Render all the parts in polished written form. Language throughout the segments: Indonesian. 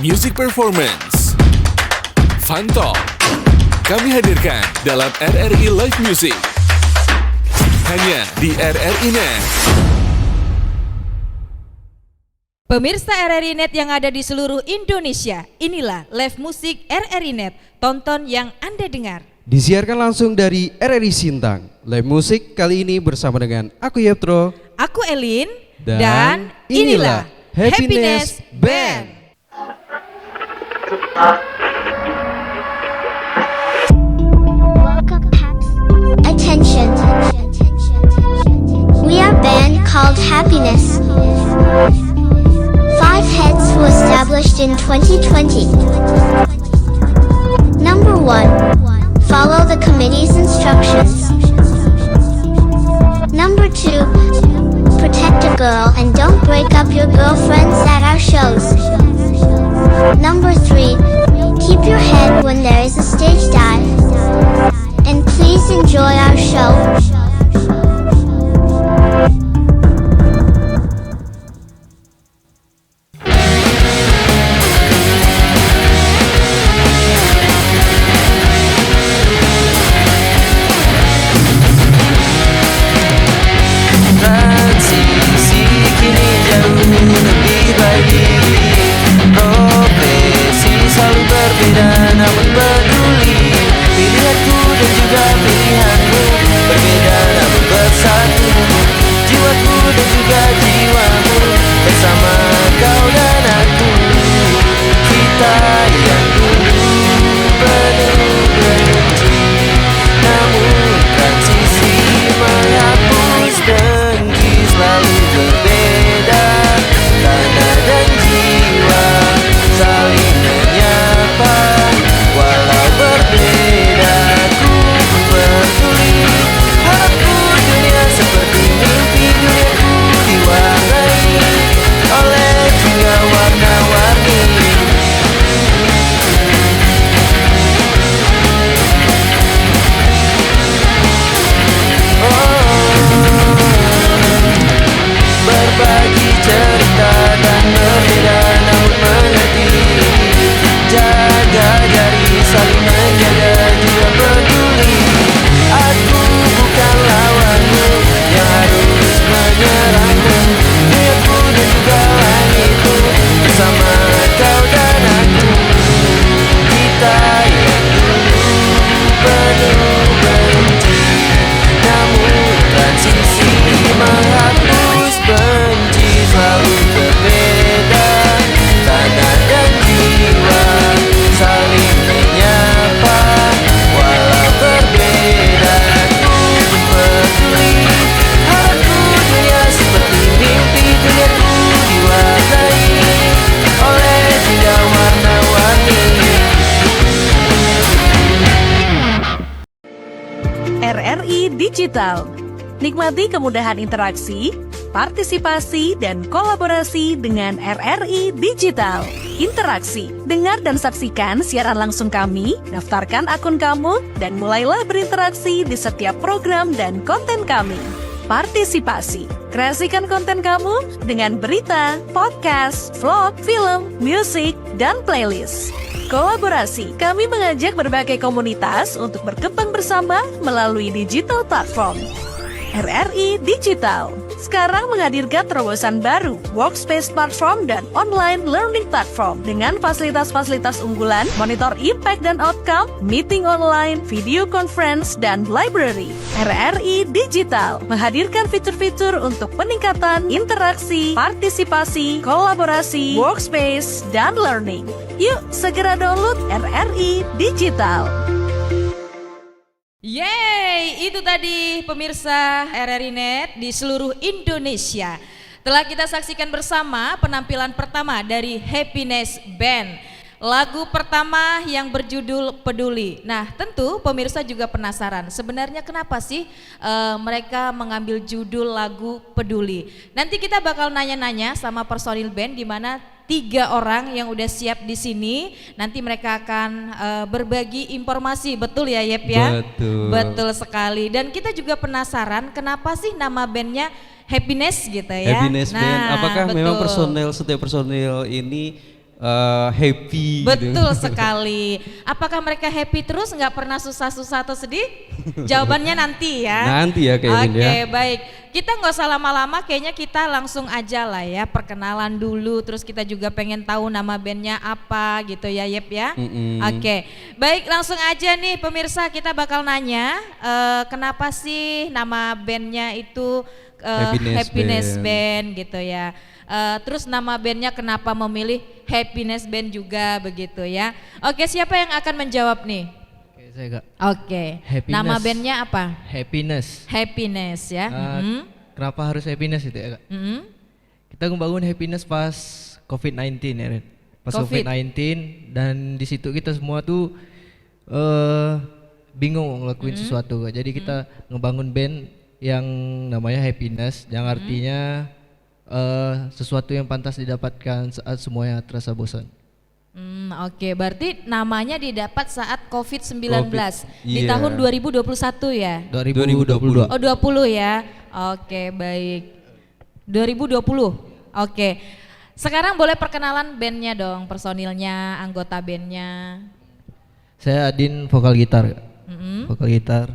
Music Performance, Fun Talk, kami hadirkan dalam RRI Live Music. Hanya di RRI Net. Pemirsa RRI Net yang ada di seluruh Indonesia, inilah live musik RRI Net. Tonton yang Anda dengar. Disiarkan langsung dari RRI Sintang. Live musik kali ini bersama dengan aku Yeptro, Aku Elin, dan inilah Happiness Band. Welcome, Paps. Attention. We are a band called Happiness. 5 heads were established in 2020. Number 1. Follow the committee's instructions. Number 2. Protect a girl and don't break up your girlfriends at our shows. Number 3. Keep your head when there is a stage dive. And please enjoy our show. Transisi kini jauh lebih baik. Profesi selalu berbeda namun peduli. Pilihanku dan juga pilihanmu berbeda namun bersatu. Jiwaku dan juga jiwamu bersama kau dan aku. Kita yang dulu penuh benci, namun transisi menghapus dengki selalu berbeda. Tanah dan jiwa saling menyapa, walau berbeda ku peduli. Harapku dunia seperti mimpi, duniaku diwarnai oleh jingga warna-warni. Berbagi cerita dan berbeda namun mengerti. Jaga jari saling menjaga juga peduli. Aku bukan lawanmu yang harus menyerangmu. Diriku dan juga langitku bersama kau dan aku. Kita yang dulu penuh benci, namun transisi menghapus benci selalu berbeda. Tanah dan jiwa saling menyapa, walau berbeda ku peduli. Harapku dunia seperti mimpi, duniaku diwarnai oleh jingga warna-warni. RRI Digital. Nikmati kemudahan interaksi, partisipasi, dan kolaborasi dengan RRI Digital. Interaksi, dengar dan saksikan siaran langsung kami, daftarkan akun kamu, dan mulailah berinteraksi di setiap program dan konten kami. Partisipasi, kreasikan konten kamu dengan berita, podcast, vlog, film, musik, dan playlist. Kolaborasi, kami mengajak berbagai komunitas untuk berkembang bersama melalui digital platform. RRI Digital sekarang menghadirkan terobosan baru, workspace platform dan online learning platform dengan fasilitas-fasilitas unggulan, monitor impact dan outcome, meeting online, video conference, dan library. RRI Digital menghadirkan fitur-fitur untuk peningkatan interaksi, partisipasi, kolaborasi, workspace, dan learning. Yuk segera download RRI Digital. Yeay, itu tadi pemirsa RRI Net di seluruh Indonesia. Telah kita saksikan bersama penampilan pertama dari Happiness Band. Lagu pertama yang berjudul Peduli. Nah, tentu pemirsa juga penasaran sebenarnya kenapa sih mereka mengambil judul lagu Peduli. Nanti kita bakal nanya-nanya sama personil band di mana 3 orang yang udah siap di sini. Nanti mereka akan berbagi informasi, betul ya Yep ya? Betul. Betul sekali. Dan kita juga penasaran kenapa sih nama bandnya Happiness gitu ya? Happiness Band. Apakah betul. memang setiap personil ini happy gitu. Betul sekali. Apakah mereka happy terus, nggak pernah susah-susah atau sedih? Jawabannya nanti ya. Nanti ya kayaknya. Oke, baik. Kita nggak usah lama-lama, kayaknya kita langsung aja lah ya, perkenalan dulu. Terus kita juga pengen tahu nama bandnya apa gitu ya, Yep ya. Oke, baik, langsung aja nih pemirsa, kita bakal nanya kenapa sih nama bandnya itu Happiness Band gitu ya. Terus nama bandnya kenapa memilih Happiness Band juga begitu ya. Oke, siapa yang akan menjawab nih? Oke, saya Kak. Oke, Happiness. nama bandnya apa? Happiness. Ya. Kenapa harus happiness itu ya Kak? Kita ngebangun happiness pas COVID-19 ya Ren. Pas COVID-19 dan di situ kita semua tuh bingung ngelakuin sesuatu Kak. Jadi kita ngebangun band yang namanya happiness, yang artinya sesuatu yang pantas didapatkan saat semuanya terasa bosan. Oke, berarti namanya didapat saat COVID-19 di Iya. tahun 2021 ya? 2022. Oh 20 ya, oke baik. 2020, oke. Sekarang boleh perkenalan bandnya dong, personilnya, anggota bandnya. Saya Adin vokal gitar. Kak. Vokal gitar.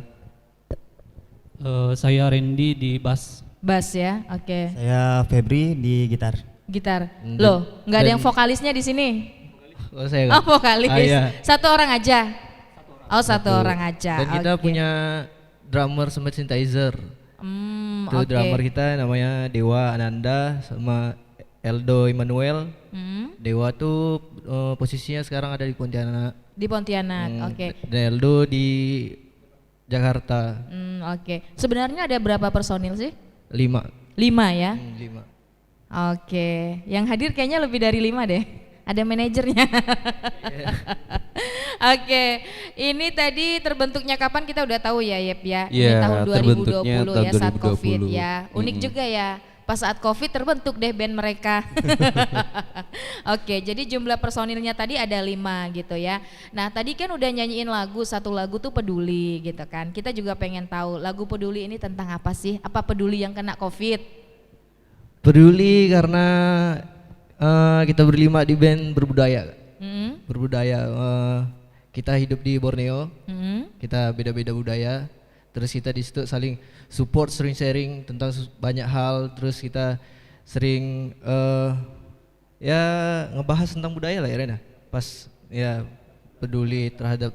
Saya Randy di bass. Bass ya, oke. Saya Febri di gitar. Gitar. Loh, nggak ada yang vokalisnya di sini? Oh saya Kak. Oh vokalis, iya. satu orang aja. Oh satu orang aja. Dan kita oke. punya drummer sama synthesizer. Itu Oke. drummer kita namanya Dewa Ananda sama Eldo Emmanuel. Dewa tuh posisinya sekarang ada di Pontianak. Di Pontianak, oke. Dan Eldo di Jakarta. Oke. Sebenarnya ada berapa personil sih? 5. 5 ya. 5. Oke, yang hadir kayaknya lebih dari 5 deh. Ada manajernya. Oke, ini tadi terbentuknya kapan kita udah tahu ya, Yep ya. Ini Iya, tahun 2020 terbentuknya ya, tahun saat 2020. Covid ya. Unik juga ya. Pas saat Covid terbentuk deh band mereka. Oke, jadi jumlah personilnya tadi ada 5 gitu ya. Nah tadi kan udah nyanyiin lagu, satu lagu tuh Peduli gitu kan. Kita juga pengen tahu lagu Peduli ini tentang apa sih? Apa peduli yang kena Covid? Peduli karena kita berlima di band berbudaya. Berbudaya. Kita hidup di Borneo. Kita beda-beda budaya. Terus kita di situ saling support, sering sharing tentang banyak hal. Terus kita sering ya ngebahas tentang budaya lah ya Rena. Pas ya peduli terhadap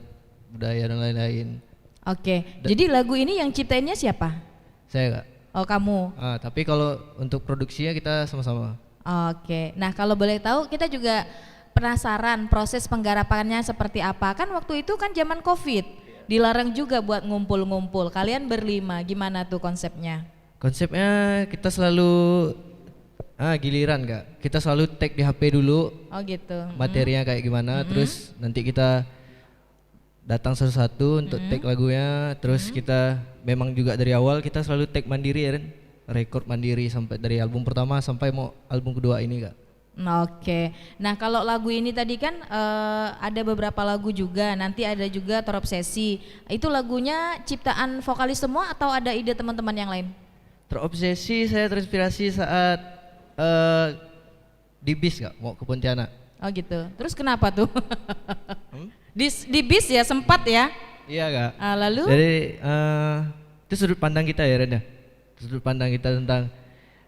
budaya dan lain-lain. Oke, jadi lagu ini yang ciptainnya siapa? Saya Kak. Oh kamu. Tapi kalau untuk produksinya kita sama-sama. Oke, nah kalau boleh tahu kita juga penasaran proses penggarapannya seperti apa. Kan waktu itu kan zaman Covid, dilarang juga buat ngumpul-ngumpul. Kalian berlima, gimana tuh konsepnya? Konsepnya kita selalu giliran Kak. Kita selalu tag di HP dulu. Oh gitu. Materinya kayak gimana, terus nanti kita datang satu-satu untuk tag lagunya. Terus kita memang juga dari awal kita selalu tag mandiri ya Ren. Record mandiri sampai dari album pertama sampai mau album kedua ini Kak. Oke, nah kalau lagu ini tadi kan ada beberapa lagu juga, nanti ada juga Terobsesi. Itu lagunya ciptaan vokalis semua atau ada ide teman-teman yang lain? Terobsesi saya terinspirasi saat di bis Kak, mau ke Pontianak. Oh gitu, terus kenapa tuh? Di bis ya sempat ya? Iya Kak. Lalu? Jadi itu sudut pandang kita ya Ren ya. Sudut pandang kita tentang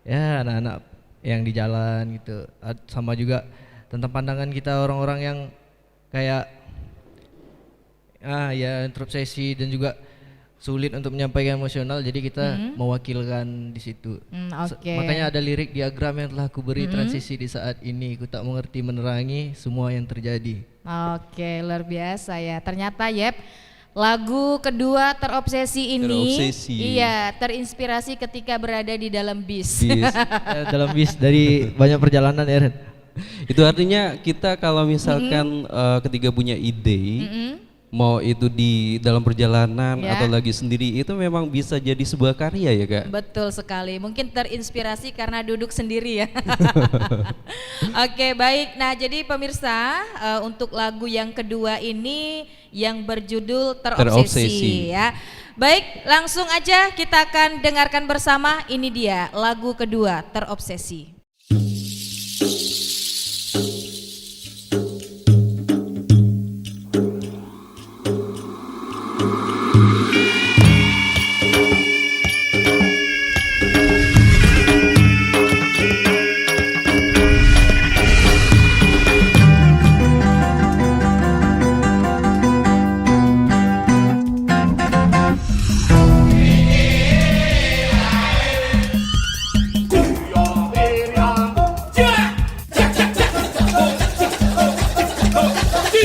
ya anak-anak yang di jalan gitu, sama juga tentang pandangan kita orang-orang yang kayak ya terobsesi dan juga sulit untuk menyampaikan emosional, jadi kita mewakilkan di situ. Oke. Makanya ada lirik diagram yang telah kuberi transisi di saat ini, ku tak mengerti menerangi semua yang terjadi. Oke, luar biasa ya. Ternyata Yep, lagu kedua Terobsesi ini iya terinspirasi ketika berada di dalam bis. Dalam bis dari banyak perjalanan ya Ren. Itu artinya kita kalau misalkan ketika punya ide, mau itu di dalam perjalanan Ya. atau lagi sendiri, itu memang bisa jadi sebuah karya ya Kak? Betul sekali, mungkin terinspirasi karena duduk sendiri ya. Oke baik, nah jadi pemirsa untuk lagu yang kedua ini yang berjudul Terobsesi ya. Baik, langsung aja kita akan dengarkan bersama, ini dia lagu kedua Terobsesi.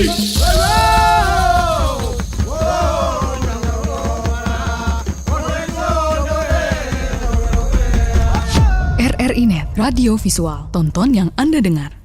RRI Net, radio visual, tonton yang Anda dengar.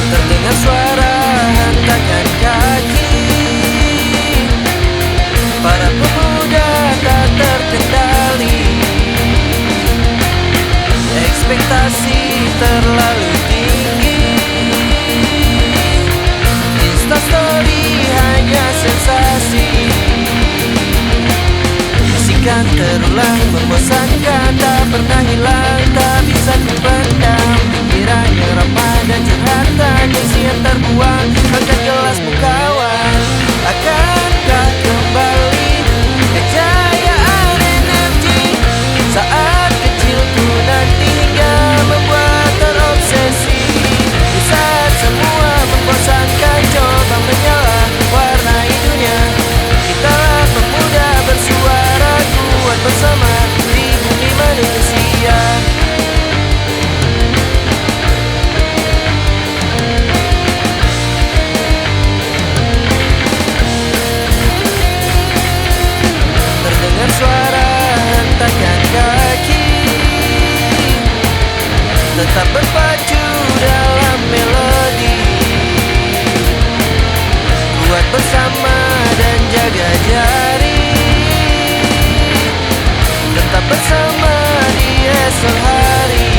Terdengar suara hentakan kaki, para pemuda tak terkendali. Ekspektasi terlalu tinggi, Instastory hanya sensasi. Bisikan terulang membosankan, tak pernah hilang, tak bisa kupendam. Pikirannya ramah dan curhatan, isi yang terbuang, angkat gelasmu kawan. Akankah kembali kejayaan energi saat kecilku nanti hingga membuat terobsesi. Di saat semua membosankan, coba menyala warnai dunia. Kitalah pemuda bersuara kuat bersama di bumi manusia. Terdengar suara hentakan kaki, tetap berpacu dalam melodi. Kuat bersama dan jaga jari, tetap bersama di esok hari.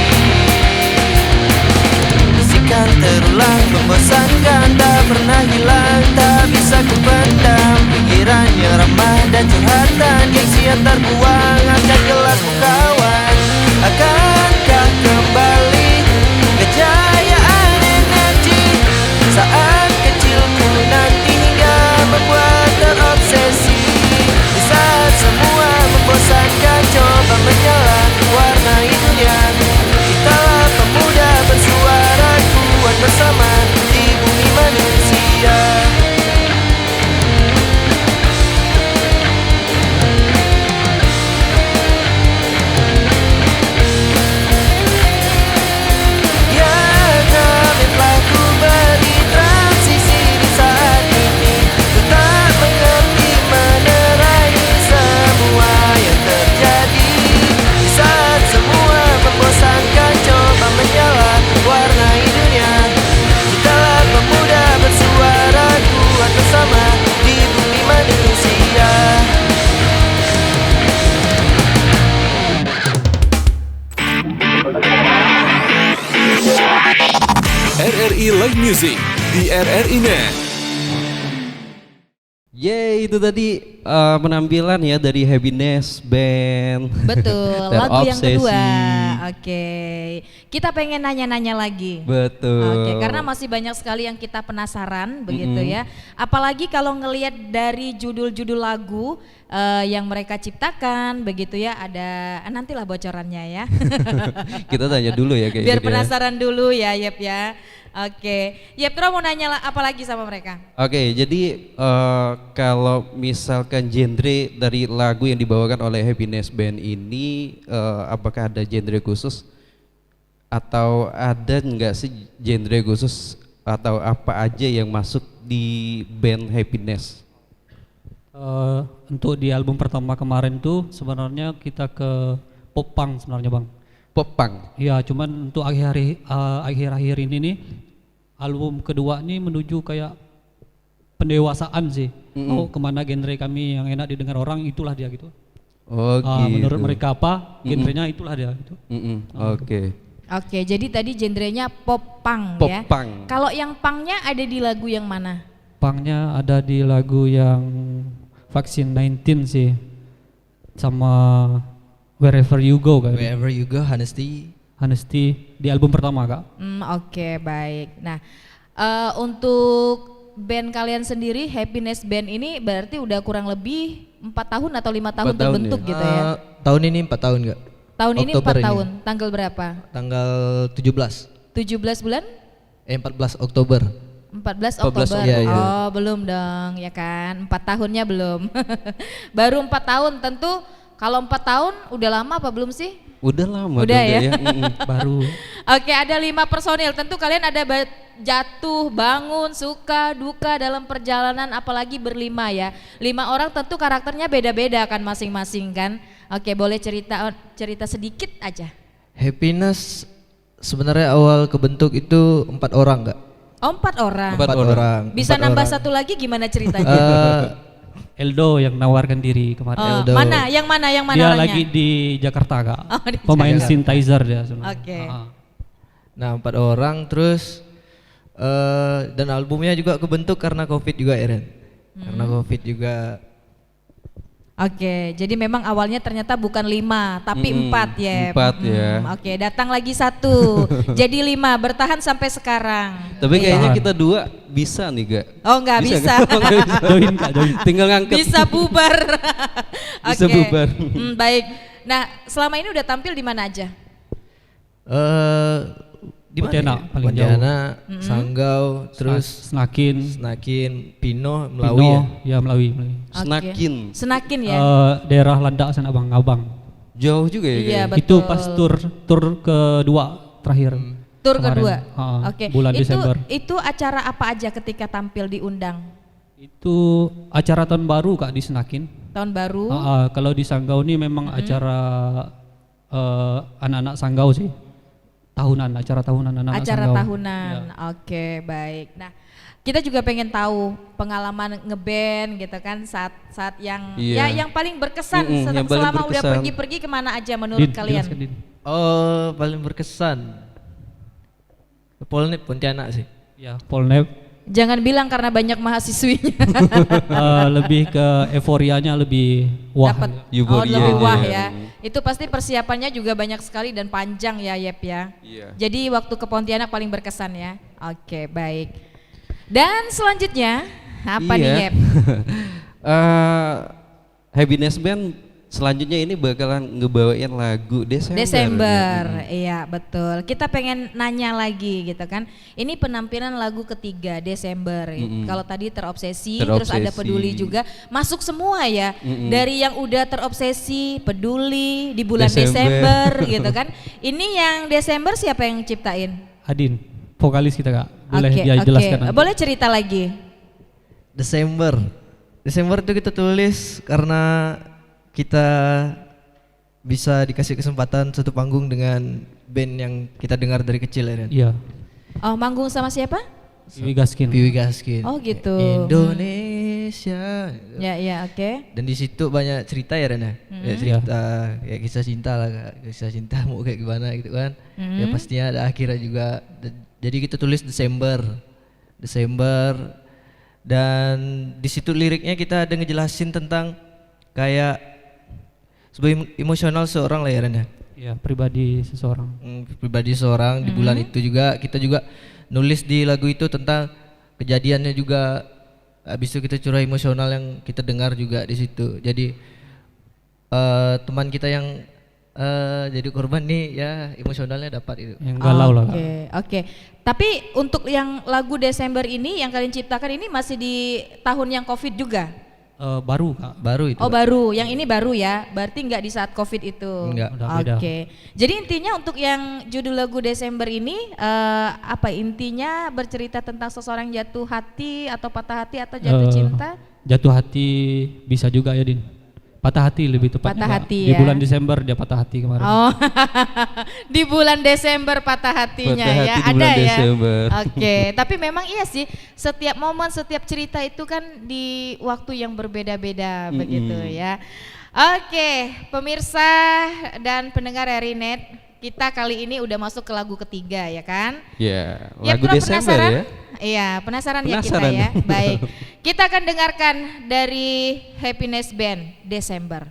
Bisikan terulang membosankan, tak pernah hilang, tak bisa kupendam. Pikirannya ramah dan curhatan, gengsi yang terbuang, angkat gelasmu kawan. Akankah kembali kejayaan energi saat kecilku nanti hingga membuat terobsesi. Di saat semua membosankan, coba menyala warnai dunia. Kitalah pemuda bersuara kuat bersama di bumi manusia. Ya, kami telah ku beri transisi di saat ini. Ku tak mengerti menerangi semua yang terjadi. Di saat semua membosankan, coba menyala warnai dunia. Kitalah pemuda bersuara kuat bersama di bumi manusia. RRI Live Music di RRI Net. Yeay, itu tadi penampilan ya dari Happiness Band. Betul, lagu yang Terobsesi. kedua. Oke, kita pengen nanya-nanya lagi. Betul. Oke, karena masih banyak sekali yang kita penasaran begitu ya. Apalagi kalau ngelihat dari judul-judul lagu yang mereka ciptakan begitu ya, ada nantilah bocorannya ya. Kita tanya dulu ya kayak Biar gitu ya. penasaran dulu ya Yep ya. Oke, Yep, terus mau nanya apa lagi sama mereka? Oke, jadi kalau misalkan genre dari lagu yang dibawakan oleh Happiness Band ini, apakah ada genre khusus atau ada nggak sih genre khusus atau apa aja yang masuk di band Happiness? Untuk di album pertama kemarin tuh sebenarnya kita ke pop punk sebenarnya bang. Pop punk? Iya, cuman untuk akhir-akhir ini nih album kedua nih menuju kayak pendewasaan sih. Oh, kemana genre kami yang enak didengar orang, itulah dia gitu. Oh gitu. Menurut mereka apa genrenya, itulah dia gitu. Oke. Oke, jadi tadi genrenya pop punk Pop ya. punk. Kalau yang punknya ada di lagu yang mana? Punknya ada di lagu yang Vaksin 19 sih, sama Wherever You Go kan. Wherever You Go, Honesty. Honesty di album pertama kak. Oke, baik. Nah, untuk band kalian sendiri, Happiness Band ini berarti udah kurang lebih 4 tahun atau 5 tahun 4 tahun terbentuk ya? gitu ya? Tahun ini 4 tahun enggak? Tahun ini 4 Oktober ini. tahun, tanggal berapa? Tanggal 17. 17 bulan? 14 Oktober. 14 14 Oktober. Iya, iya. Oh, belum dong, ya kan? 4 tahunnya belum. Baru 4 tahun, tentu kalau 4 tahun udah lama apa belum sih? Udah lama Udah dong, ya? Baru. Oke, ada 5 personil. Tentu kalian ada jatuh, bangun, suka, duka dalam perjalanan, apalagi berlima ya. 5 orang tentu karakternya beda-beda kan masing-masing kan. Oke, boleh cerita sedikit aja. Happiness sebenarnya awal kebentuk itu 4 orang enggak? Oh, 4 orang. 4 orang. Bisa 4 nambah orang. satu lagi gimana ceritanya? Eldo yang nawarkan diri kemarin. Oh, Eldo. mana? Yang mana Dia orangnya? lagi di Jakarta kak. Oh, di Pemain Jakarta. synthesizer dia sebenarnya. Oke. Nah 4 orang terus dan albumnya juga kebentuk karena COVID juga Eren. Karena COVID juga. Oke, jadi memang awalnya ternyata bukan 5 tapi 4 ya. 4 ya. Oke, datang lagi 1. Jadi 5, bertahan sampai sekarang. Tapi kayaknya Tahan. kita 2 bisa nih Gak? Oh, nggak bisa. kan? Oh, nggak bisa. Join kak, join. Tinggal ngangkat. Bisa bubar. Bisa Oke. bubar. Baik. Nah, selama ini udah tampil di mana aja? Di mana? Pontianak ya? paling Pontianak, Sanggau, terus Snakin, Snakin, Pino, Pino, Melawi ya. ya Melawi. Oke. Senakin. Senakin ya. Daerah Landak sana Abang. Jauh juga ya Iya, kayaknya. betul. Itu pas tur kedua terakhir. Tur kemarin. kedua. Ha, Oke. Bulan Desember. Itu acara apa aja ketika tampil diundang? Itu acara tahun baru kak di Senakin. Tahun baru. Kalau di Sanggau ini memang acara anak-anak Sanggau sih. Acara tahunan anak-anak Acara Sanggau. tahunan. Ya. Oke, baik. Nah, kita juga pengen tahu pengalaman ngeband gitu kan saat yang Iya. yang paling berkesan yang paling selama udah berkesan. pergi-pergi kemana aja menurut Din, kalian? jelaskan, Din. Oh, paling berkesan. Polnet Pontianak sih. Ya, Polnep. Jangan bilang karena banyak mahasiswinya. Lebih ke euforianya lebih wah. Dapat Euforia lebih aja wah ya. ya. Itu pasti persiapannya juga banyak sekali dan panjang ya Yep ya. Iya. Jadi waktu ke Pontianak paling berkesan ya. Oke, baik. Dan selanjutnya apa nih Iya. Yep? Happiness Band selanjutnya ini bakalan ngebawain lagu Desember. Iya betul. Kita pengen nanya lagi gitu kan. Ini penampilan lagu ketiga Desember. Kalau tadi terobsesi, terus ada Terobsesi. peduli juga. Masuk semua ya. Dari yang udah terobsesi, peduli di bulan Desember, gitu kan. Ini yang Desember siapa yang ciptain? Adin, vokalis kita kak. Boleh Oke, dia jelaskan nanti. Boleh cerita Lagi. Desember itu kita tulis karena kita bisa dikasih kesempatan satu panggung dengan band yang kita dengar dari kecil ya. Iya, Oh, manggung sama siapa? Wiwi Gaskin. Piwi Gaskin. Oh, gitu. Indonesia. Ya, oke. Dan di situ banyak cerita ya Ren ya. Ya cerita ya kisah cinta lah Kak. Kisah cinta mau kayak gimana gitu kan. Ya pastinya ada akhirnya juga. Jadi kita tulis Desember. Dan di situ liriknya kita ada ngejelasin tentang kayak sebagai emosional seorang lah ya Ren ya. Iya, pribadi seseorang. Pribadi seorang di bulan itu juga kita juga nulis di lagu itu tentang kejadiannya juga. Habis itu kita curah emosional yang kita dengar juga di situ. Jadi teman kita yang jadi korban nih ya emosionalnya dapat itu. Yang galau lah kak. Oke. Tapi untuk yang lagu Desember ini yang kalian ciptakan ini masih di tahun yang Covid juga? Baru kak. Baru itu. Oh, baru. Yang ini baru ya. Berarti nggak di saat Covid itu. Enggak. Udah beda. Oke. Jadi intinya untuk yang judul lagu Desember ini apa intinya bercerita tentang seseorang jatuh hati atau patah hati atau jatuh cinta? Jatuh hati bisa juga ya Din. Patah hati lebih tepatnya. Patah Kak. hati Di ya. bulan Desember dia patah hati kemarin. Oh, di bulan Desember patah hatinya Patah ya, hati di ada bulan ya. Desember. Oke, tapi memang iya sih, setiap momen, setiap cerita itu kan di waktu yang berbeda-beda begitu ya. Oke, pemirsa dan pendengar Erinet, kita kali ini udah masuk ke lagu ketiga ya kan? Ya, Ya, lagu kurang Desember penasaran? ya. Iya, penasaran ya kita Penasaran. ya. Baik, kita akan dengarkan dari Happiness Band Desember.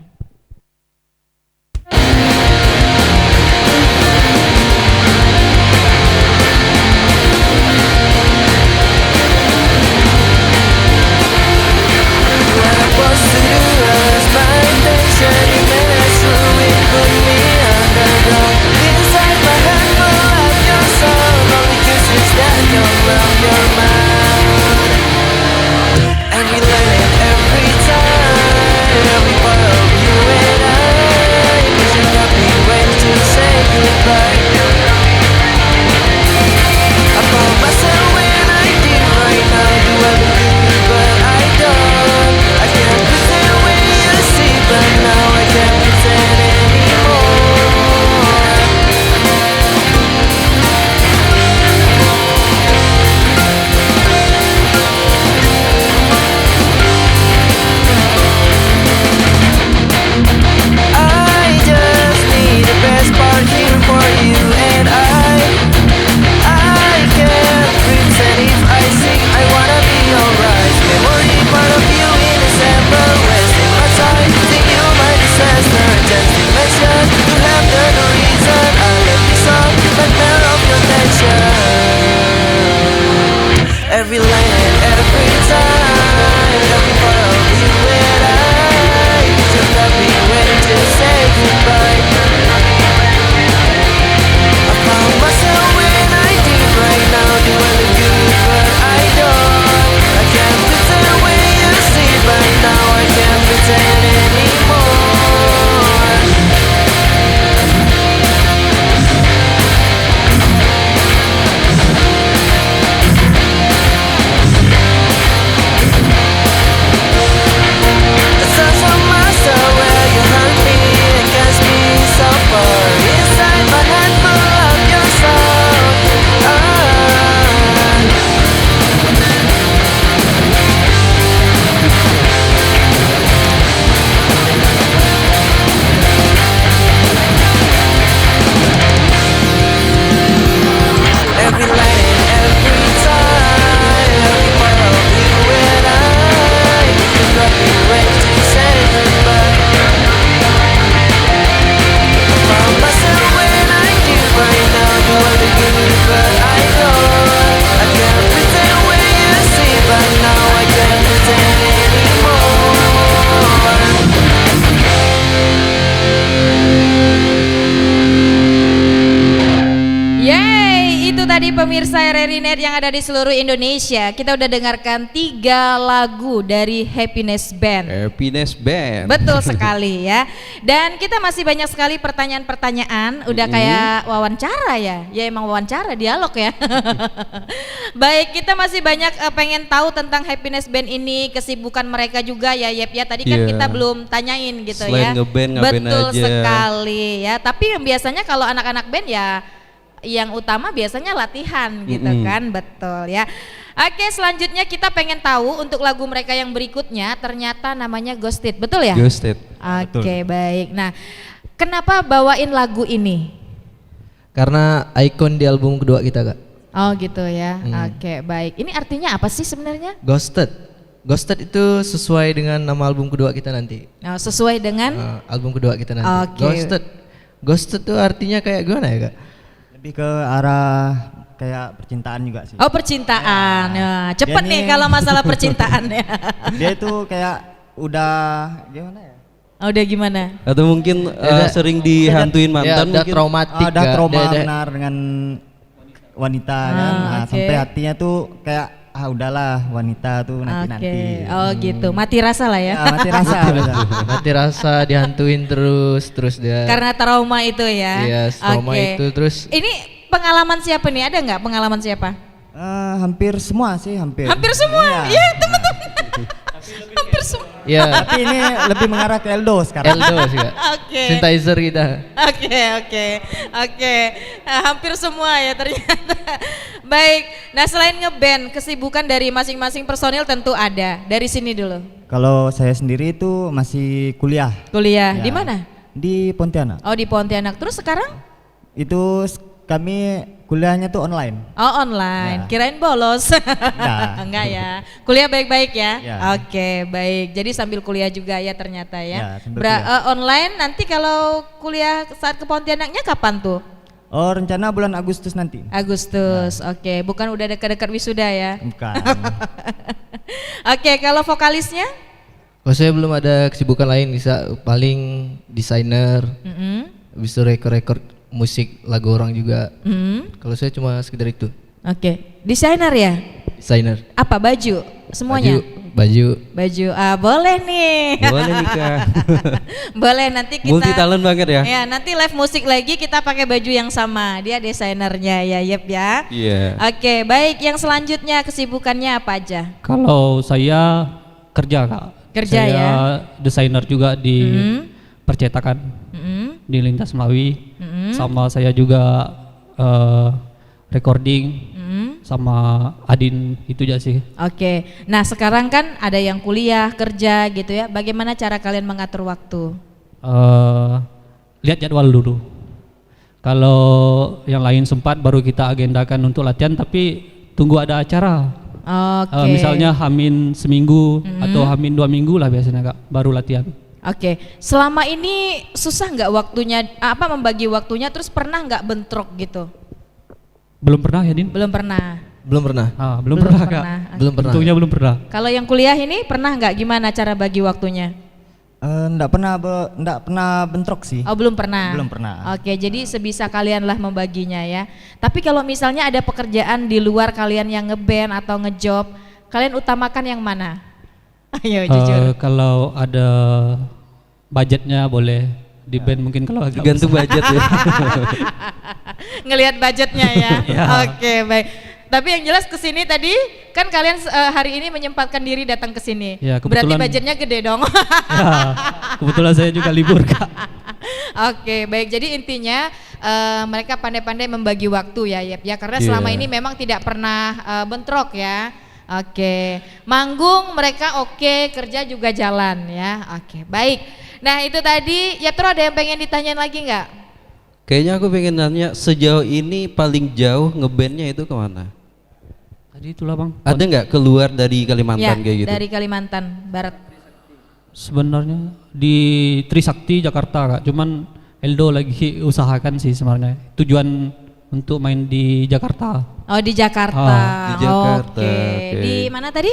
pemirsa RRI Net yang ada di seluruh Indonesia, kita udah dengarkan 3 lagu dari Happiness Band. Happiness Band. Betul sekali ya. Dan kita masih banyak sekali pertanyaan-pertanyaan, udah kayak wawancara ya. Ya emang wawancara, dialog ya. Baik, kita masih banyak pengen tahu tentang Happiness Band ini, kesibukan mereka juga ya Yep ya. Tadi kan Iya. kita belum tanyain gitu Selain ya. ngeband, ngapain Betul aja. sekali ya. Tapi yang biasanya kalau anak-anak band ya yang utama biasanya latihan gitu kan, betul ya. Oke, selanjutnya kita pengen tahu untuk lagu mereka yang berikutnya ternyata namanya Ghosted, betul ya? Ghosted. Oke, baik. Nah, kenapa bawain lagu ini? Karena ikon di album kedua kita kak. Oh gitu ya. Oke, baik. Ini artinya apa sih sebenarnya? Ghosted. Ghosted itu sesuai dengan nama album kedua kita nanti. Oh, sesuai dengan Album kedua kita nanti. Oke. Ghosted. Ghosted itu artinya kayak gimana ya kak? Lebih ke arah kayak percintaan juga sih. Oh, percintaan. Ya, cepet Dia nih nih- kalau masalah percintaan ya. Dia itu kayak udah gimana ya? Oh, udah gimana? Atau mungkin sering dihantuin mantan udah mungkin. traumatik. Ada Kak. trauma Udah- benar dengan wanita kan. Nah, oke. sampai hatinya tuh kayak udahlah wanita tuh nanti-nanti. Oke. Oh gitu. Mati rasa lah ya. Ya, mati rasa. benar. Mati rasa dihantuin terus dia. Karena trauma itu ya. Iya, trauma Oke. itu terus. Ini pengalaman siapa nih? Ada nggak pengalaman siapa? Hampir semua sih, hampir. Hampir semua. Iya. Ya teman-teman. Hampir semua. Ya, Tapi ini lebih mengarah ke Eldo sekarang. Eldo sih kak. Oke. Synthesizer kita. Oke. Hampir semua ya ternyata. Baik. Nah selain ngeband, kesibukan dari masing-masing personil tentu ada. Dari sini dulu. Kalau saya sendiri itu masih kuliah Kuliah Ya. di mana? di Pontianak. Oh di Pontianak. Terus sekarang? Itu kami kuliahnya tuh online. Oh online. Ya. Kirain bolos. Enggak. Enggak ya. Kuliah baik-baik ya. Ya. Oke baik. Jadi sambil kuliah juga ya ternyata ya. Ya, sambil kuliah. Online nanti kalau kuliah saat ke Pontianaknya kapan tuh? Oh, rencana bulan Agustus nanti. Agustus. Oke. Bukan udah dekat-dekat wisuda ya? Bukan. Oke. Kalau vokalisnya? Oh saya belum ada kesibukan lain, bisa paling desainer, bisa rekor musik lagu orang juga. Kalau saya cuma sekedar itu. Oke. Desainer ya? Desainer. Apa baju? Semuanya? Baju. Baju. Boleh nih. Boleh nih Kak. Boleh nanti kita. Multi talent banget ya. Ya nanti live musik lagi kita pakai baju yang sama. Dia desainernya ya Yep ya. Iya. Oke baik, yang selanjutnya kesibukannya apa aja? Kalau saya kerja kak. Kerja saya ya. desainer juga di percetakan di Lintas Melawi. Sama saya juga recording sama Adin itu aja sih. Oke, nah sekarang kan ada yang kuliah, kerja gitu ya. Bagaimana cara kalian mengatur waktu? Lihat jadwal dulu. Kalau yang lain sempat baru kita agendakan untuk latihan, tapi tunggu ada acara. Oke. Misalnya Hamin seminggu atau Hamin 2 minggu lah biasanya kak, baru latihan. Oke, selama ini susah nggak waktunya, membagi waktunya, terus pernah nggak bentrok gitu? Belum pernah ya Din? Belum pernah. Belum pernah. Belum pernah kak. Belum pernah. Untungnya belum pernah. Kalau yang kuliah ini pernah nggak, gimana cara bagi waktunya? Enggak pernah bentrok sih. Oh belum pernah. Belum pernah. Oke, jadi sebisa kalian lah membaginya ya. Tapi kalau misalnya ada pekerjaan di luar kalian yang ngeband atau ngejob, kalian utamakan yang mana? Ayo jujur. Kalau ada budgetnya boleh di band mungkin, kalau agak Gantung besar. budget ya. Ngelihat budgetnya ya. Ya. Oke, baik. Tapi yang jelas kesini tadi kan kalian hari ini menyempatkan diri datang ke sini. Ya, Berarti kebetulan- budgetnya gede dong. Ya, kebetulan saya juga libur kak. Oke, baik. Jadi intinya mereka pandai-pandai membagi waktu ya, Yep ya. Karena Iya. selama ini memang tidak pernah bentrok ya. Oke, manggung mereka oke, kerja juga jalan ya. Oke, baik. Nah itu tadi, ya terus ada yang pengen ditanyain lagi nggak? Kayaknya aku pengen nanya, sejauh ini paling jauh ngebandnya itu kemana? Tadi itulah bang. Ada nggak keluar dari Kalimantan Ya, kayak gitu? dari Kalimantan Barat. Sebenarnya di Trisakti Jakarta kak, cuman Eldo lagi usahakan sih sebenarnya. Tujuan untuk main di Jakarta. Oh di Jakarta. Di Jakarta, Oke. oke. Di mana tadi?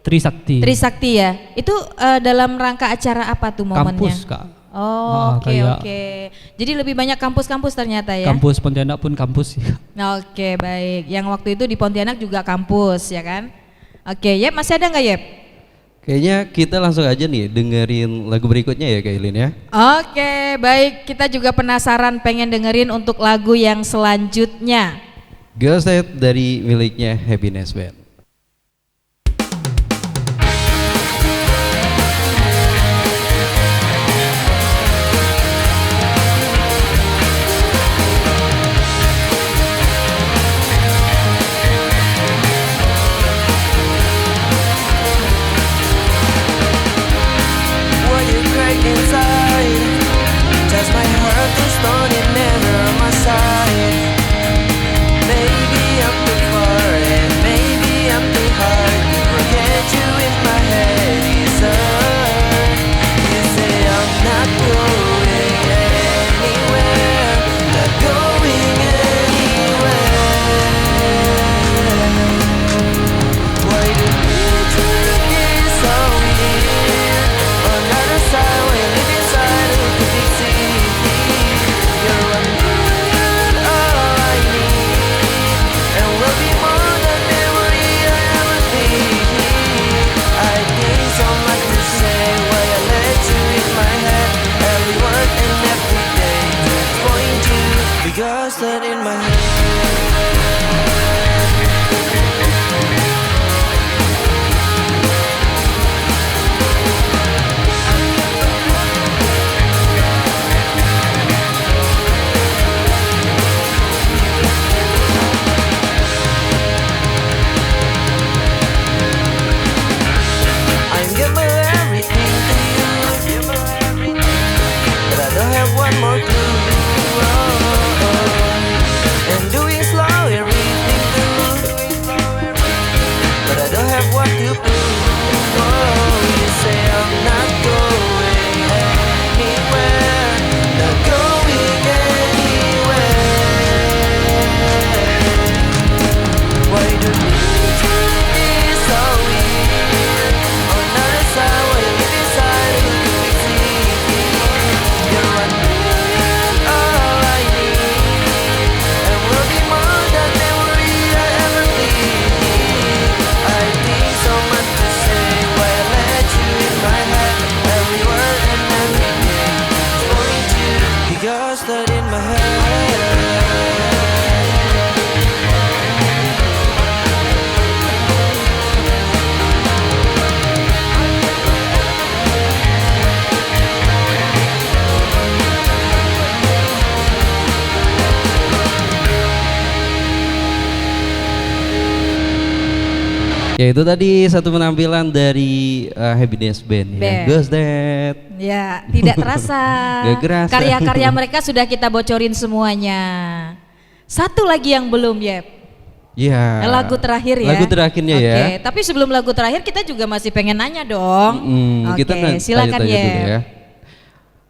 Trisakti. Trisakti ya. Itu dalam rangka acara apa tuh momennya? Kampus kak. Oh, oke kayak oke. Jadi lebih banyak kampus-kampus ternyata ya. kampus Pontianak pun kampus ya. Oke, baik. Yang waktu itu di Pontianak juga kampus ya kan? Oke, Yep, masih ada nggak Yep? Kayaknya kita langsung aja nih dengerin lagu berikutnya ya Kak Ilin ya. Oke, baik. Kita juga penasaran pengen dengerin untuk lagu yang selanjutnya. Ghosted dari miliknya Happiness Band. What you crack inside? Just my heart to stone and never on my side. Maybe I'm too far and maybe I'm too hard to forget you in my head is hard. You say I'm not going anywhere, not going anywhere. Why do you treat me so weird? Another side when you live inside who could be seen? You're one million all I need, and will be more than memory I ever need. I think so much to say why I let you in my head. Every word and every day just going to be ghosted in my head. I'm giving everything to you, but I don't have one more clue. And doing slow everything too, but I don't have what to prove. You say I'm not going anywhere, not going anywhere. Why do you treat me so weird? Another side when you live inside who could be seen? You're one million all I need, and will be more than memory I ever need. I think so much to say why I let you in my head. Every word and every day is going to be ghosted in my head. Ya itu tadi satu penampilan dari Happiness Band ya. Band. Ghosted. Ya, tidak terasa. Gak kerasa. Karya-karya mereka sudah kita bocorin semuanya. Satu lagi yang belum, Yep. Ya. Lagu terakhir ya. Lagu terakhirnya ya. Oke, tapi sebelum lagu terakhir kita juga masih pengen nanya dong. Oke, Kita silakan tanya-tanya Yep. dulu ya.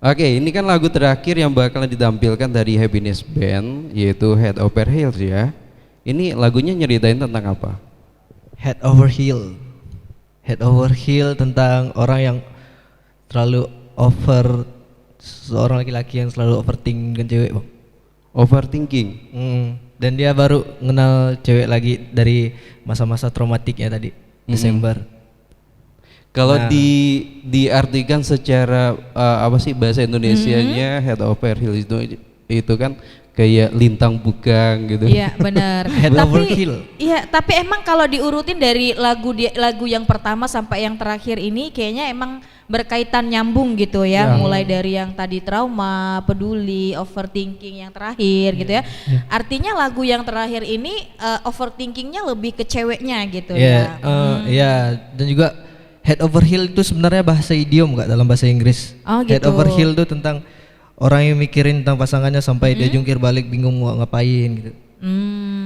Oke, ini kan lagu terakhir yang bakalan ditampilkan dari Happiness Band, yaitu Head Over Heels ya. Ini lagunya nyeritain tentang apa? Head over heel. Head over heel tentang orang yang terlalu seorang laki-laki yang selalu overthinking dengan cewek, Bang. Overthinking. Dan dia baru kenal cewek lagi dari masa-masa traumatiknya tadi, Desember. Kalau Nah. diartikan secara apa sih bahasa Indonesianya head over heels itu kan kayak lintang bugang gitu. Iya benar. Head over heel. Iya, tapi emang kalau diurutin dari lagu yang pertama sampai yang terakhir ini kayaknya emang berkaitan nyambung gitu ya. Mulai dari yang tadi trauma, peduli, overthinking yang terakhir gitu ya. Artinya lagu yang terakhir ini overthinkingnya lebih ke ceweknya gitu ya. Iya, dan juga head over heel itu sebenarnya bahasa idiom nggak dalam bahasa Inggris. Oh, Head gitu. over heel itu tentang orang yang mikirin tentang pasangannya sampai dia jungkir balik bingung mau ngapain gitu.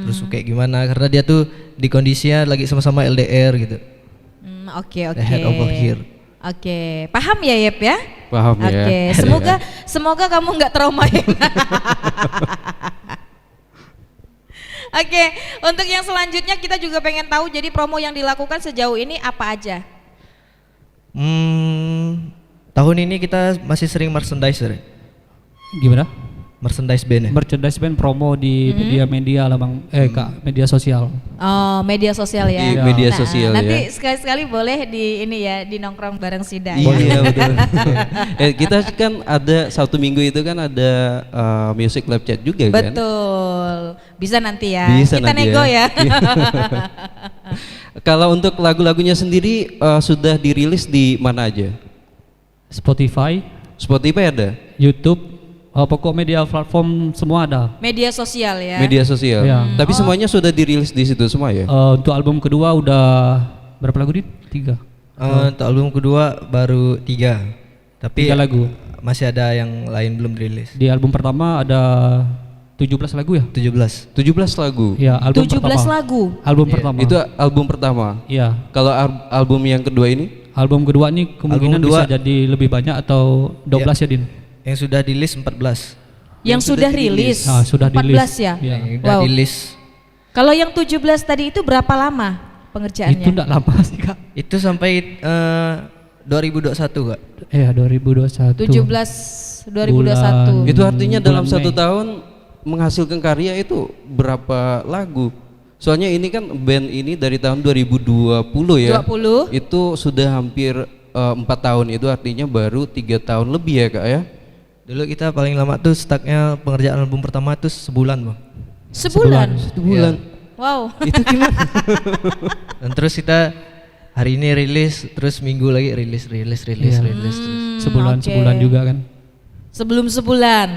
Terus kayak gimana karena dia tuh di kondisinya lagi sama-sama LDR gitu. Oke. The head over heel. Oke, paham ya Yep ya? Paham ya. Oke, semoga kamu nggak trauma ya. Oke, untuk yang selanjutnya kita juga pengen tahu jadi promo yang dilakukan sejauh ini apa aja? Tahun ini kita masih sering merchandise, Ren. Gimana? Merchandise band ya. Merchandise band promo di media lah bang, kak, media sosial. Oh, media sosial ya. Di media sosial nanti ya. sekali-sekali boleh di ini ya, di nongkrong bareng Sida. Iya betul. Kita kan ada Sabtu Minggu itu kan ada music live chat juga kan. Betul. Bisa nanti ya. Bisa Kita nanti nego ya. Kalau untuk lagu-lagunya sendiri sudah dirilis di mana aja? Spotify, Spotify ada? YouTube, pokok media platform semua ada. Media sosial ya. Media sosial. Ya. Tapi semuanya sudah dirilis di situ semua ya? Untuk album kedua udah berapa lagu Din? 3. Untuk album kedua baru 3. Tapi 3 lagu. masih ada yang lain belum dirilis. Di album pertama ada 17 lagu ya? 17. 17 lagu. Ya, album 17 pertama. lagu. Album pertama. Itu album pertama. Iya. Kalau album yang kedua ini? Album kedua ini kemungkinan Album kedua, bisa jadi lebih banyak atau 12 ya Din? Yang sudah dirilis 14. Yang sudah rilis. Ah, sudah 14 dirilis. ya. Iya. Yang udah Wow. dirilis Kalau yang 17 tadi itu berapa lama pengerjaannya? Itu enggak lama sih kak. itu sampai 2021 Kak. Iya 2021. 17 2021. Itu artinya dalam bulan 1 Mei. tahun menghasilkan karya itu berapa lagu? Soalnya ini kan band ini dari tahun 2020 ya. 20. Itu sudah hampir 4 tahun, itu artinya baru 3 tahun lebih ya kak ya? Dulu kita paling lama tuh stucknya pengerjaan album pertama tuh sebulan Bang. Sebulan. Sebulan. Wow. Itu gimana? Dan terus kita hari ini rilis, terus minggu lagi rilis. Iya. Terus. Sebulan Oke. sebulan juga kan. Sebelum sebulan.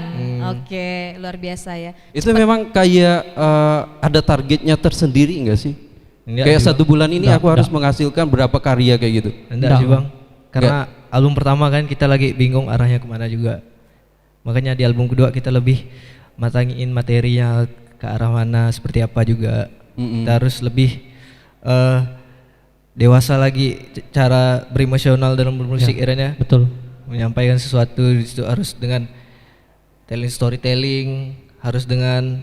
Oke, luar biasa ya. Itu memang kayak ada targetnya tersendiri enggak sih? Enggak Kayak sih, Bang. 1 bulan ini Enggak, aku harus enggak. menghasilkan berapa karya kayak gitu? Enggak sih Bang. Enggak. Karena album pertama kan kita lagi bingung arahnya kemana juga. Makanya di album kedua kita lebih matangin materinya ke arah mana, seperti apa juga. Kita harus lebih dewasa lagi cara beremosional dalam bermusik Ya, ya. betul. Menyampaikan sesuatu di situ harus dengan storytelling, harus dengan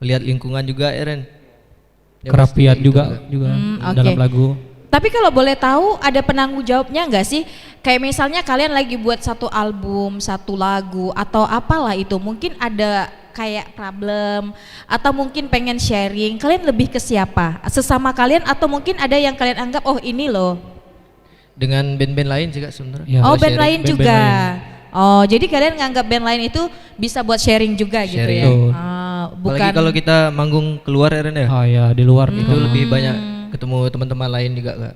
melihat lingkungan juga Eren. Ya, Kerapian pasti juga gitu. dalam oke. lagu. Tapi kalau boleh tahu ada penanggung jawabnya nggak sih? Kayak misalnya kalian lagi buat satu album, satu lagu atau apalah itu, mungkin ada kayak problem atau mungkin pengen sharing, kalian lebih ke siapa? Sesama kalian atau mungkin ada yang kalian anggap oh ini loh. Dengan band-band lain juga sebenarnya. Ya. Oh Kalau band sharing, lain band-band juga. lain. Oh jadi kalian nganggap band lain itu bisa buat sharing juga gitu Sharing. ya? Betul. Bukan. Apalagi kalau kita manggung keluar Eren ya. Ah ya di luar Itu lebih banyak ketemu teman-teman lain juga Kak.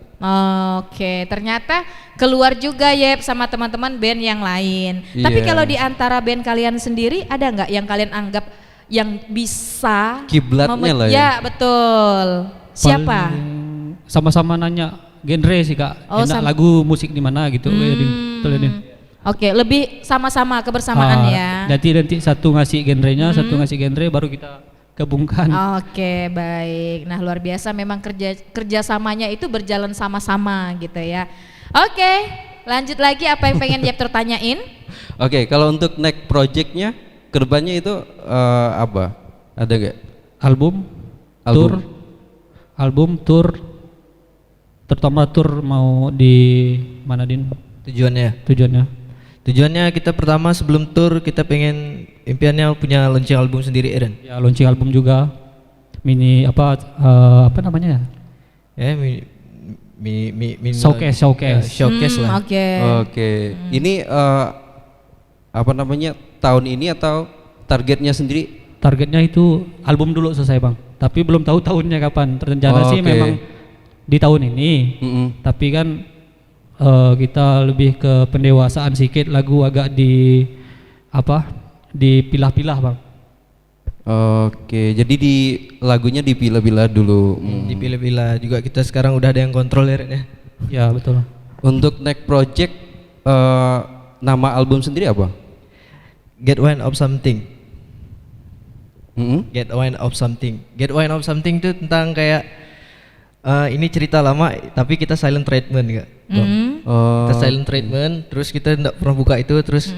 Oke, ternyata keluar juga ya sama teman-teman band yang lain. Iya. Tapi kalau di antara band kalian sendiri ada nggak yang kalian anggap yang bisa Kiblatnya lah ya. Ya betul. Siapa? Paling sama-sama nanya genre sih kak. Oh, Enak lagu musik di mana gitu. Ya, Din. Betul ya, Din. Oke, lebih sama-sama kebersamaan ya. Nanti satu ngasih genrenya, satu ngasih genre, baru kita gabungkan. Oke, baik. Nah, luar biasa memang kerjasamanya itu berjalan sama-sama gitu ya. Oke, lanjut lagi apa yang pengen Jepter tanyain? Oke, kalau untuk next projectnya kedepannya itu apa? Ada gak? Album, tour, terutama tour mau di mana Din? Tujuannya kita pertama sebelum tour kita pengen impiannya punya launching album sendiri Eren. Ya launching album juga, mini apa namanya ya? Ya Showcase. Ya, showcase lah. Oke. Oke. Ini apa namanya? Tahun ini atau targetnya sendiri? Targetnya itu album dulu selesai bang, tapi belum tahu tahunnya kapan. Rencana sih Oke. memang di tahun ini, tapi kan kita lebih ke pendewasaan sedikit, lagu agak dipilah-pilah bang. Oke, jadi lagunya dipilah-pilah dulu. Dipilah-pilah juga kita sekarang udah ada yang kontrol Eren ya. Ya betul. Untuk next project nama album sendiri apa? Get Wine of Something. Mm-mm. Get Wine of Something. Get Wine of Something itu tentang kayak ini cerita lama tapi kita silent treatment Kak. Kita silent treatment terus kita tidak pernah buka itu terus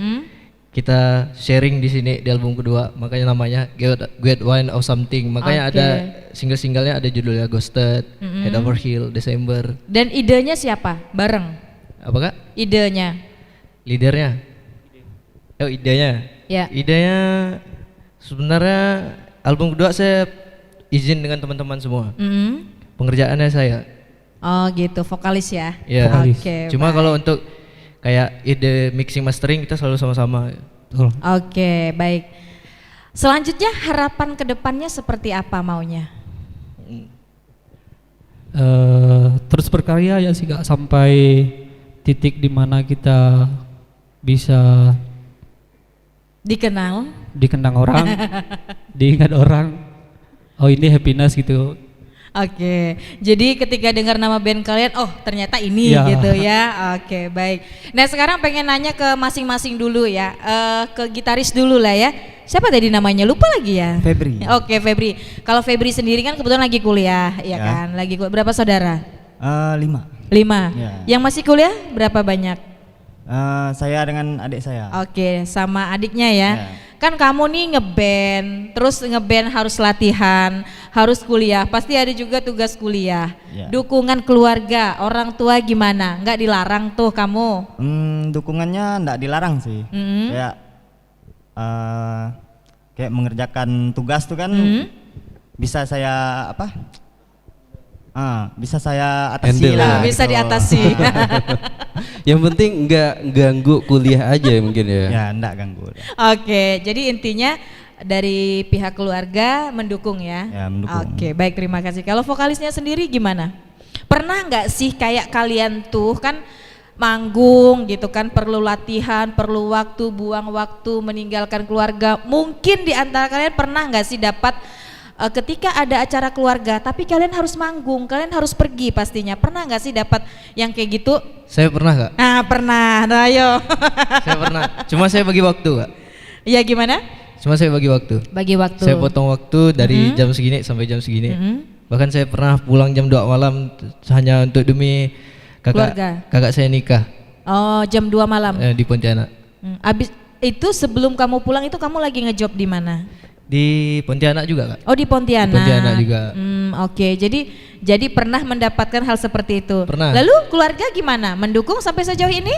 kita sharing di sini di album kedua, makanya namanya Get Wine of Something. Makanya ada single-singlenya ada judulnya Ghosted, Head Over Heel, December. Dan idenya siapa? Bareng. Apa Kak? Idenya. Leadernya? Oh idenya? Ya. Idenya sebenarnya album kedua saya izin dengan teman-teman semua. Pengerjaannya saya. Oh gitu, vokalis ya? Iya. Oke. Cuma kalau untuk kayak ide mixing mastering kita selalu sama-sama. Oke, baik. Selanjutnya harapan kedepannya seperti apa maunya? Terus berkarya ya sih Kak, sampai titik dimana kita bisa dikenal orang, diingat orang. Oh ini Happiness gitu. Oke, jadi ketika dengar nama band kalian, oh ternyata ini gitu ya. Oke, baik. Nah sekarang pengen nanya ke masing-masing dulu ya, ke gitaris dulu lah ya. Siapa tadi namanya? Lupa lagi ya. Febri. Oke, Febri. Kalau Febri sendiri kan kebetulan lagi kuliah, ya kan? Lagi kuliah. Berapa saudara? 5. 5. Ya. Yang masih kuliah berapa banyak? Saya dengan adik saya. Oke, sama adiknya ya. Kan kamu nih ngeband, terus ngeband harus latihan, harus kuliah, pasti ada juga tugas kuliah. Dukungan keluarga, orang tua gimana? Nggak dilarang tuh kamu? Dukungannya nggak dilarang sih. Kayak mengerjakan tugas tuh kan bisa saya bisa saya atasi lah. Bisa gitu. diatasi. Yang penting nggak ganggu kuliah aja mungkin ya. Ya nggak ganggu. Oke, jadi intinya dari pihak keluarga mendukung ya. Ya mendukung. Oke, baik, terima kasih. Kalau vokalisnya sendiri gimana? Pernah nggak sih kayak kalian tuh kan manggung gitu kan, perlu latihan, perlu waktu, buang waktu, meninggalkan keluarga. Mungkin di antara kalian pernah nggak sih dapat ketika ada acara keluarga tapi kalian harus manggung, kalian harus pergi pastinya. Pernah nggak sih dapat yang kayak gitu? Saya pernah Kak. Nah pernah, nah ayo. Saya pernah, cuma saya bagi waktu Kak. Iya gimana? Cuma saya bagi waktu. Bagi waktu. Saya potong waktu dari jam segini sampai jam segini. Bahkan saya pernah pulang jam 2 malam hanya untuk demi kakak saya nikah. Oh jam 2 malam? Di Pontianak. Abis itu sebelum kamu pulang itu kamu lagi ngejob di mana? Di Pontianak juga Kak. Oh di Pontianak. Di Pontianak juga. Oke, jadi pernah mendapatkan hal seperti itu. Pernah. Lalu keluarga gimana? Mendukung sampai sejauh ini?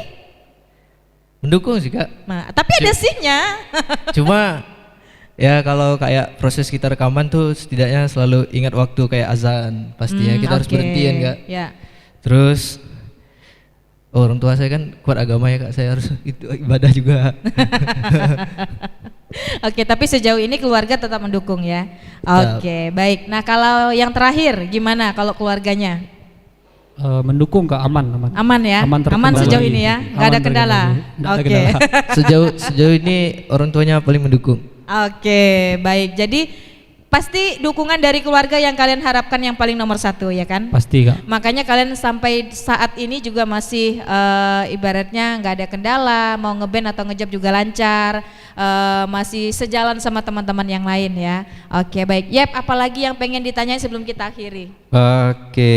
Mendukung sih Kak. Nah, tapi ada sihnya. Cuma ya kalau kayak proses kita rekaman tuh setidaknya selalu ingat waktu kayak azan pastinya kita harus berhentian Kak. Ya. Terus orang tua saya kan kuat agama ya Kak, saya harus itu ibadah juga. Oke, tapi sejauh ini keluarga tetap mendukung ya. Oke, baik. Nah kalau yang terakhir gimana kalau keluarganya? Mendukung Kak, aman. Aman ya? Aman sejauh ini ya? Nggak ada kendala? Oke. Sejauh ini orang tuanya paling mendukung. Oke, baik. Jadi pasti dukungan dari keluarga yang kalian harapkan yang paling nomor satu ya kan? Pasti Kak. Makanya kalian sampai saat ini juga masih ibaratnya nggak ada kendala, mau ngeband atau ngejab juga lancar, masih sejalan sama teman-teman yang lain ya. Oke, baik. Yep, apalagi yang pengen ditanyain sebelum kita akhiri? Oke,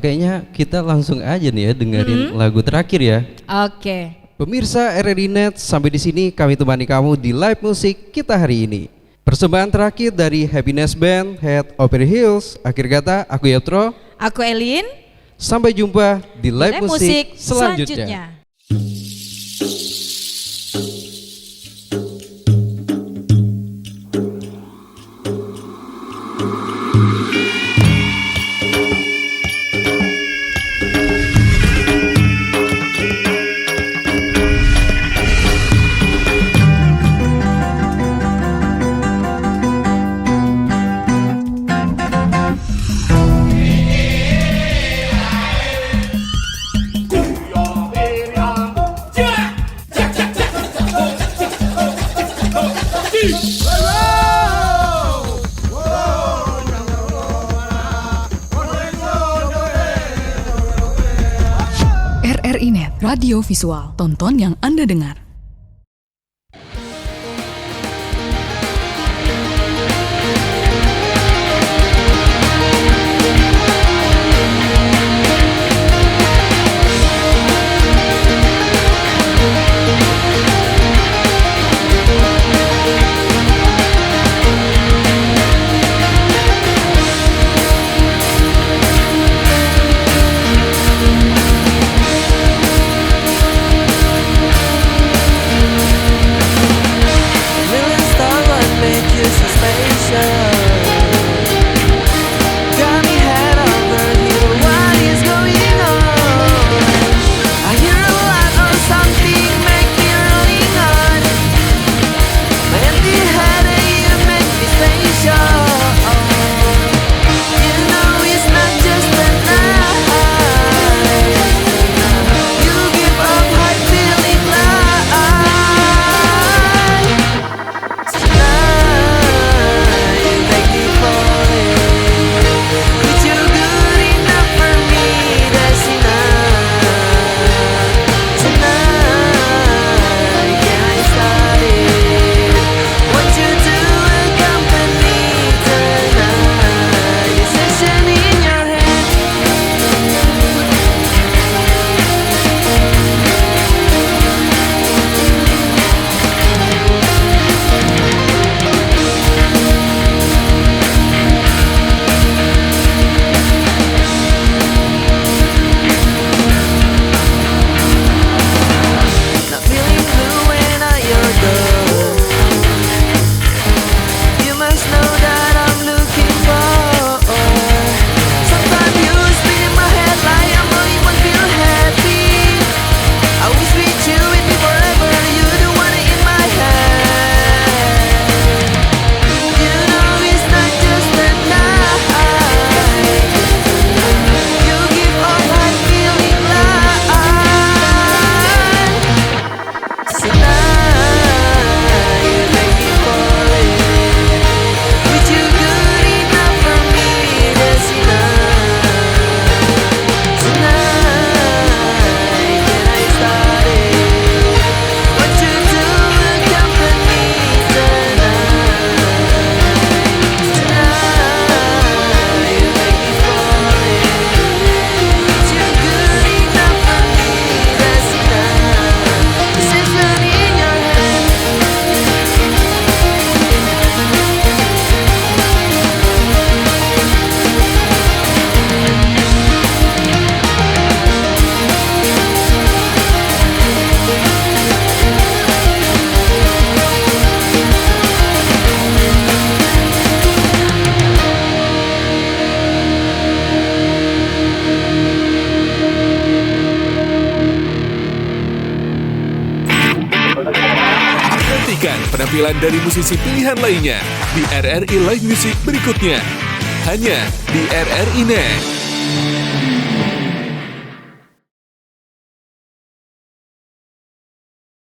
kayaknya kita langsung aja nih ya dengerin lagu terakhir ya. Oke. Pemirsa RRI Net, sampai di sini kami temani kamu di live musik kita hari ini. Persembahan terakhir dari Happiness Band, Head Over Heels. Akhir kata, aku Yotro. Aku Elin. Sampai jumpa di live musik selanjutnya. RRI Net, radio visual, tonton yang Anda dengar. penampilan dari musisi pilihan lainnya di RRI Live Music berikutnya. Hanya di RRI Net.